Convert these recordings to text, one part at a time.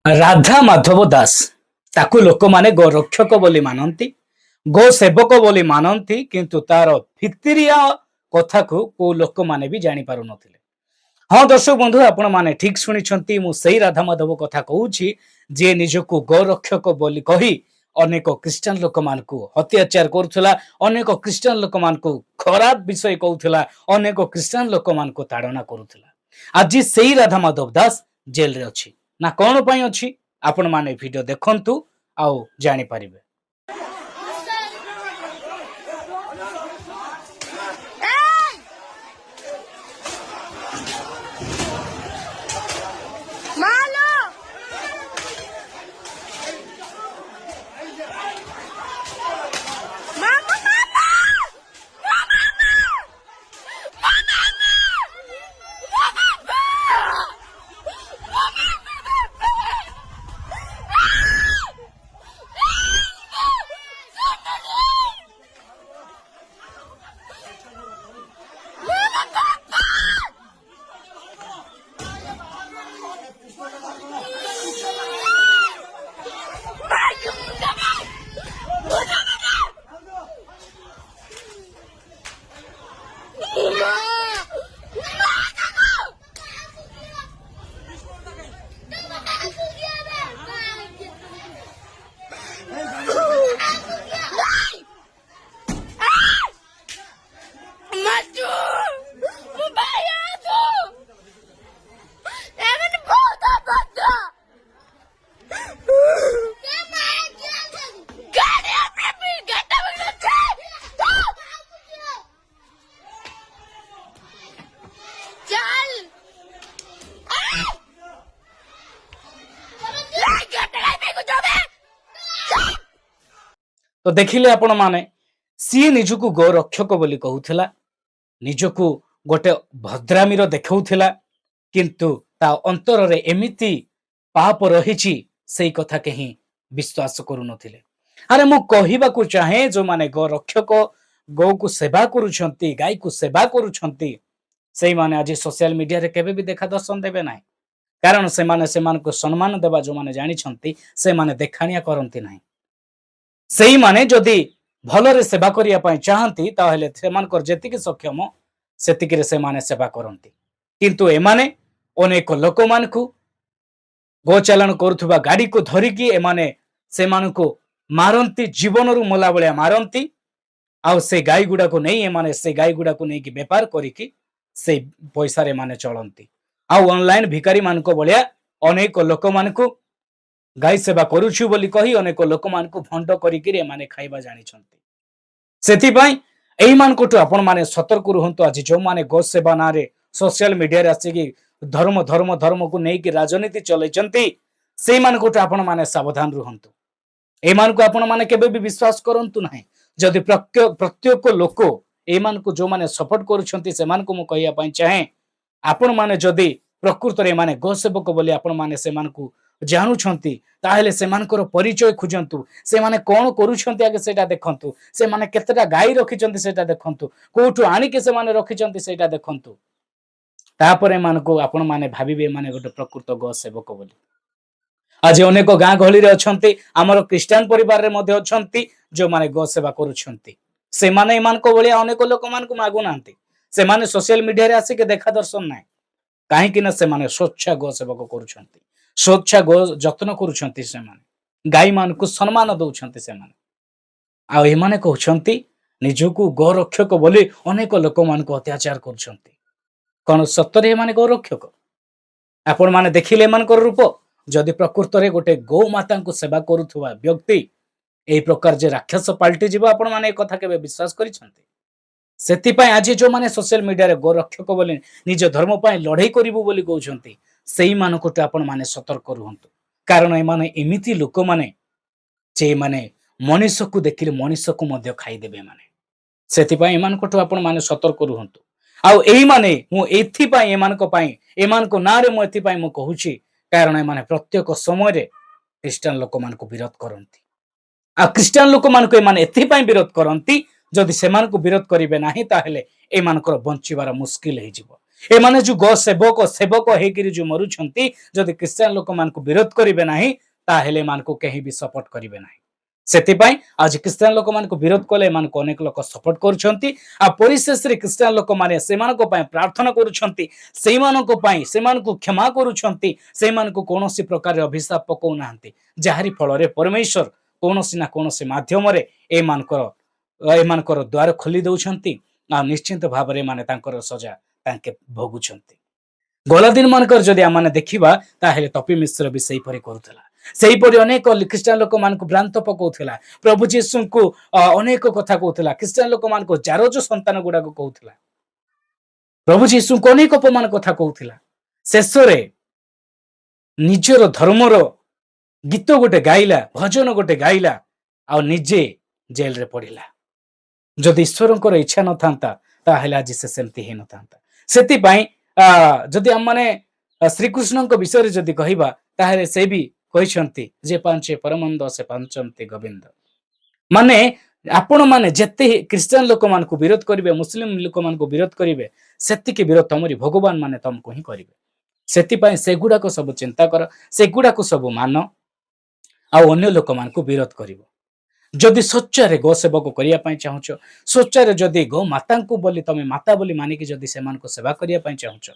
ରାଧା ମାଧବ ଦାସ ତାକୁ ଲୋକମାନେ ଗୋରକ୍ଷକ ବୋଲି ମାନନ୍ତି, ଗୋ ସେବକ ବୋଲି ମାନନ୍ତି, କିନ୍ତୁ ତାର ଭିତରିଆ କଥାକୁ କୋଉ ଲୋକମାନେ ବି ଜାଣିପାରୁନଥିଲେ। ହଁ ଦର୍ଶକ ବନ୍ଧୁ, ଆପଣ ମାନେ ଠିକ ଶୁଣିଛନ୍ତି, ମୁଁ ସେଇ ରାଧା ମାଧବ କଥା କହୁଛି ଯିଏ ନିଜକୁ ଗୋରକ୍ଷକ ବୋଲି କହି ଅନେକ ଖ୍ରୀଷ୍ଟିଆନ ଲୋକମାନଙ୍କୁ ଅତ୍ୟାଚାର କରୁଥିଲା, ଅନେକ ଖ୍ରୀଷ୍ଟିଆନ ଲୋକମାନଙ୍କୁ ଖରାପ ବିଷୟ କହୁଥିଲା, ଅନେକ ଖ୍ରୀଷ୍ଟିଆନ ଲୋକମାନଙ୍କୁ ତାଡ଼ନା କରୁଥିଲା। ଆଜି ସେଇ ରାଧା ମାଧବ ଦାସ ଜେଲରେ ଅଛି। ନା କଣ ପାଇଁ ଅଛି, ଆପଣ ମାନେ ଭିଡିଓ ଦେଖନ୍ତୁ ଆଉ ଜାଣିପାରିବେ। तो देखिले आपण माने सी निजकू गोरक्षक बोली कहूथिला, निजकू गोटे भद्रामीर देखाउथिला, किंतु ता अंतर रे एमिति पाप रहिछि सेई कथा केही विश्वास करू नथिले। अरे मु कहिबाकू चाहे जो माने गोरक्षक गौ को सेवा करूछंती, गाय को सेवा करूछंती, सेई माने आज सोशल मीडिया रे केबे भी देखा दर्शन देबे नाही, कारण से माने सेमान को सम्मान देबा जो माने जानि छंती से माने देखानिया करंती नाही। सेई माने जदि भलरे सेवा करिया पई चाहंती ताहेले सेमानकर जेतिके सक्षम सेतिके रे सेमाने सेवा करंती, किंतु एमाने अनेक लोक मानकू गोचालन करुथुबा गाड़ी को धरिकी एमाने सेमानकू मारंती, जीवनरू मोला बळिया मारंती, आउ से गाई गुडा को नहीं एमाने से गाई गुडा को नहीं कि व्यापार करिकी से पैसा रे माने चलंती, आउ ऑनलाइन भिकारी मानको बळिया अनेक लोक मानकू गाई सेवा करूछु बोली कही अनेक लोक मानकू भंड करिकी एमाने खाइबा जानि छंती। सेथिपाई एई मानकोटू आपण माने सतर्क रुहंतु। आज जो माने गो सेवा नारे सोशल मीडिया रे आसीकी धर्म धर्म धर्म को नहीं कि राजनीति चलैचंती, सेई मानकोटू आपण माने सावधान रुहंतु। ए मानकू आपण माने केबे भी विश्वास करंतु नाही। जदि प्रत्येक लोक ए मानकू जो माने सपोर्ट करूछंती से मानकू मु कहिया पई चाहे, आपण माने जदि प्रकृत रे माने गो सेवक बोली आपण माने से मानकू जानुछंती ताहेले से मानकर परिचय खुजंतु, से माने कोन करूछंती आगे सेटा देखंतु, से माने केतेटा गाई रखिचंती सेटा देखंतु, कोठु आनी के से माने रखिचंती सेटा देखंतु, तापरे मानको आपण माने भाबिबे माने गोटे प्रकृत गो सेवक बोली। आज अनेक गाँ गहली रे अछंती, हमर क्रिश्चियन परिवार रे मध्ये अछंती जो माने गो सेवा करूछंती, से माने मानको बळिया अनेक लोक मानको मागु नांती, से माने सोशल मीडिया रे आसी के देखा दर्शन नाही, काहे कि ना से माने स्वच्छ गो सेवक करूछंती, स्वच्छ गो जतन करूछंती, से माने गाई मानकू सम्मान दउछंती, से माने आ ए माने कहउछंती निजकू गो रक्षक बोली अनेक लोक मानकू अत्याचार करूछंती। कोन सत्तरे ए माने गो रक्षक? आपण माने देखिले मानकर रूप, जदि प्रकृत रे गोटे गौ माता को सेवा करूथुवा व्यक्ति एई प्रकार जे राक्षस पाल्टी जीव, आपण माने ए कथा केबे विश्वास करिसंती? सेतिपाई आज जो माने सोशल मीडिया रे गो रक्षक बोली निज धर्म पाई लड़ाई करिवु बोली कहउछंती, सेई मानकोटू आपण माने सतर्क रुहंतु, कारण ए माने एमिति लोक माने जे माने मनुष्य को देखिले मनुष्य को मध्य खाई देबे माने, सेतिपाई ए मानकोटू आपण माने सतर्क रुहंतु। आउ एई माने मु एथि पाई ए मानको पाई ए मानको नारे मु एथि पाई मु कहूची, कारण ए माने प्रत्येक समय रे क्रिश्चियन लोक मानको विरोध करंती, आ क्रिश्चियन लोक मानको ए माने एथि पाई विरोध करंती, जदि से मानको विरोध करिवे नाही ताहेले ए मानकर बंचिबार मुश्किल हे जिवो। एमाने जो गो सेवक सेवक होकर जो मरुछंती जदि क्रिश्चियन लोक मान विरोध करेंगे नहीं ताहेले मान को कहीं भी सपोर्ट करेंगे नहीं सेतिपाई आज क्रिश्चियन लोक मान विरोध कले मान अनेक लोक सपोर्ट करुछंती आ परिशेष रे क्रिश्चियन लोक माने सेमानको पय प्रार्थना करुछंती सेमानको पय सेमानको क्षमा करुछंती सेमानको कोनोसी प्रकार अभिशाप पकौ नाहंती जाहारी फल रे परमेश्वर कोनोसी ना कोनोसी माध्यम रे एमानकर द्वार खोली दउछंती आ निश्चित भाव रे माने तांकर सजा तांके भोगुछंती गला दिन मानकर जदि आमाने देखिबा ताहेले तपी मिश्र भी सही परि करूथला सही परि अनेक क्रिश्चियन लोक मान भ्रांत पकाउथला प्रभु यीशु को अनेक कथा कहूथला क्रिश्चियन लोक मान जारज संतान गुडा को कहूथला प्रभु यीशु को अनेक अपमान कथा कहूथला शेष रे निजर धर्मर गीत गोटे गाइला भजन गोटे गाइला आ निजे जेल रे पड़िला जदि ईश्वरंकर इच्छा न थांता ताहेले आज से सेमती हे न थांता सेति पई जदि हम माने श्रीकृष्ण विषय रे जदि कहिबा ताहेले से भी कहिसंती जे पांचे परमंद से पांचंती गोविंद माने आपण माने जेते क्रिश्चियन लोक मान को विरोध करिवे मुस्लिम लोक मान को विरोध करिवे सेति के विरोध तमरी भगवान माने तुमको ही करिवे सेति पई सेगुडा को सब चिंता कर सेगुडा को सब मान आ अन्य लोक मान को विरोध करिवो जदि सच्चारे गो सेवक करिया पई चाहुछ सच्चारे जदि गो माता को बोली तमे माता बोली मानिक जदि सेमान को सेवा करिया पई चाहुछ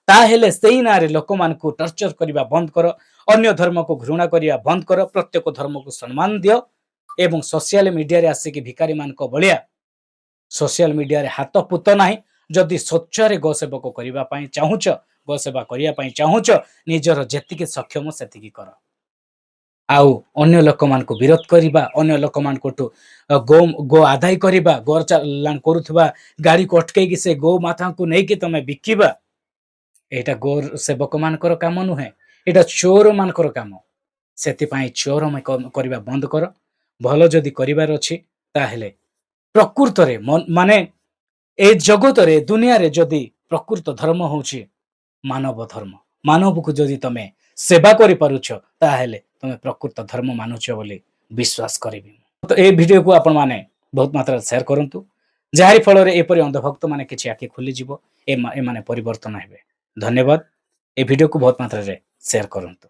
ताहेले सेही नारे लोक मान को टर्चर करिया बंद कर अन्य धर्म को घृणा करिया बंद कर प्रत्येक धर्म को सम्मान दियो एवं सोशल मीडिया रे आसी कि भिखारी मान को बलिया सोशल मीडिया रे हाथ पुत नाही जदि सच्चारे गो सेवक करिया पई चाहुछ गो सेवा करिया पई चाहुछ निजर जेतिके सक्षम सेतिकी कर आउ अन्य लोक मान को विरोध करिबा अन्य लोक मान को गो गो आदाय करिबा गोर चालान करूथबा गाड़ी को अटकै कि से गो माता को नै कि तमे बिकिबा एटा गोर सेवक मानकर काम नुहे एटा चोर मानकर काम सेति पई चोर में करिबा बंद कर भलो जदि करिवार अछि ताहेले प्रकृत रे माने ए जगत रे दुनिया रे जदि प्रकृत धर्म होछि मानव धर्म मानव को जदि तमे सेवा करि पारुछ ताहेले तमे प्रकृत धर्म मानुछ बोली विश्वास करिबी तो ए वीडियो को आपण माने बहुत मात्रा शेयर करंतु जाहारी फल रे एपरि अंधभक्त माने किछि आखि खुली जिवो ए माने परिवर्तन हेबे धन्यवाद ए वीडियो को बहुत मात्रा रे शेयर करंतु।